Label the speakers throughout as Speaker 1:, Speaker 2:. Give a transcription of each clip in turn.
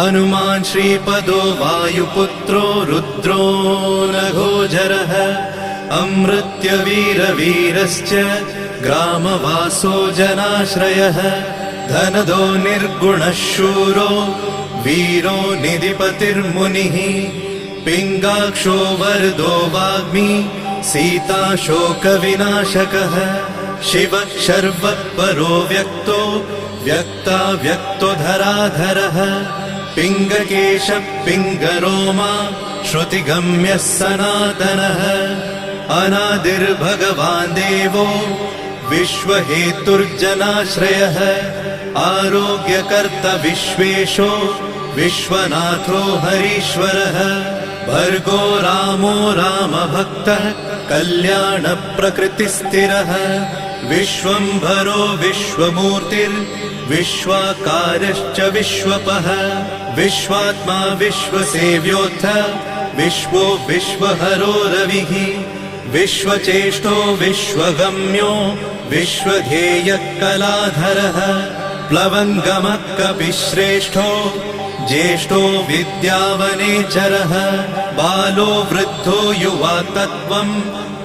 Speaker 1: हनुमान् श्रीपदो वायुपुत्रो रुद्रो नघोजरः अमृत्यवीरवीरश्च ग्रामवासो जनाश्रयः धनदो निर्गुणः शूरो वीरो निधिपतिर्मुनिः पिङ्गाक्षो वरदो वाग्मी सीताशोकविनाशकः शिवः शर्वपरो व्यक्तो व्यक्ताव्यक्तो धराधरः पिङ्गकेशः पिङ्गरोमा श्रुतिगम्यः सनातनः अनादिर्भगवान् देवो विश्वहेतुर्जनाश्रयः आरोग्यकर्ता विश्वेशो विश्वनाथो हरीश्वरः भर्गो रामो रामभक्तः कल्याणप्रकृतिस्थिरः विश्वम्भरो विश्वमूर्तिर्विश्वाकारश्च विश्वपः विश्वात्मा विश्वसेव्योऽथ विश्वो विश्वहरो रविः विश्वचेष्टो विश्वगम्यो विश्वध्येयः कलाधरः प्लवङ्गमः कपिश्रेष्ठो ज्येष्ठो विद्यावनेचरः बालो वृद्धो युवा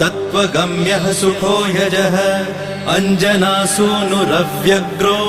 Speaker 1: तत्त्वगम्यः सुखो यजः अञ्जनासूनुरव्यग्रो